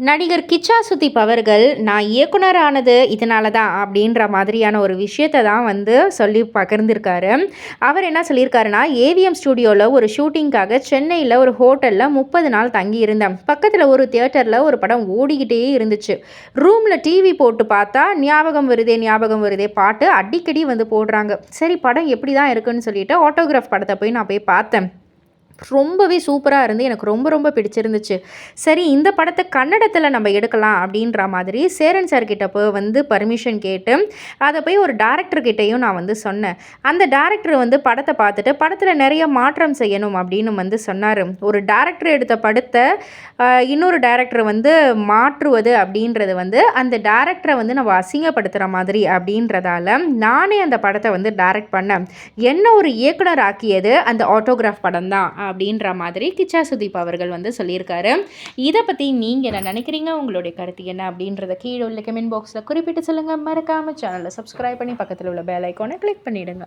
நடிகர் கிச்சா சுதீப் அவர்கள் நான் இயக்குனர் ஆனது இதனால தான் அப்படின்ற மாதிரியான ஒரு விஷயத்தை தான் வந்து சொல்லி பகிர்ந்திருக்காரு. அவர் என்ன சொல்லியிருக்காருன்னா, ஏவிஎம் ஸ்டுடியோவில் ஒரு ஷூட்டிங்காக சென்னையில் ஒரு ஹோட்டலில் 30 நாள் தங்கி இருந்தேன். பக்கத்தில் ஒரு தியேட்டரில் ஒரு படம் ஓடிக்கிட்டே இருந்துச்சு. ரூமில் டிவி போட்டு பார்த்தா ஞாபகம் வருதே ஞாபகம் வருதே பாட்டு அடிக்கடி வந்து போடுறாங்க. சரி படம் எப்படி தான் இருக்குன்னு சொல்லிட்டு ஆட்டோகிராஃப் படத்தை போய் நான் பார்த்தேன். ரொம்பவே சூப்பராக இருந்து எனக்கு ரொம்ப ரொம்ப பிடிச்சிருந்துச்சு. சரி இந்த படத்தை கன்னடத்தில் நம்ம எடுக்கலாம் அப்படின்ற மாதிரி சேரன் சார் கிட்ட வந்து பர்மிஷன் கேட்டு அதை போய் ஒரு டேரக்டர்கிட்டையும் நான் வந்து சொன்னேன். அந்த டேரக்டர் வந்து படத்தை பார்த்துட்டு படத்தில் நிறைய மாற்றம் செய்யணும் அப்படின்னு வந்து சொன்னார். ஒரு டேரக்டர் எடுத்த படத்தை இன்னொரு டேரக்டர் வந்து மாற்றுவது அப்படின்றது வந்து அந்த டேரக்டரை வந்து நம்ம அசிங்கப்படுத்துகிற மாதிரி அப்படின்றதால நானே அந்த படத்தை வந்து டைரக்ட் பண்ணேன். என்ன ஒரு இயக்குனர் ஆக்கியது அந்த ஆட்டோகிராஃப் படம் தான் அப்படின்ற மாதிரி கிச்சா சுதீப் அவர்கள் வந்து சொல்லியிருக்காரு. இதை பற்றி நீங்கள் என்ன நினைக்கிறீங்க, உங்களுடைய கருத்து என்ன அப்படின்றத கீழே உள்ள கமெண்ட் பாக்ஸில் குறிப்பிட்டு சொல்லுங்கள். மறக்காமல் சேனலை சப்ஸ்கிரைப் பண்ணி பக்கத்தில் உள்ள பெல் ஐக்கானை கிளிக் பண்ணிவிடுங்க.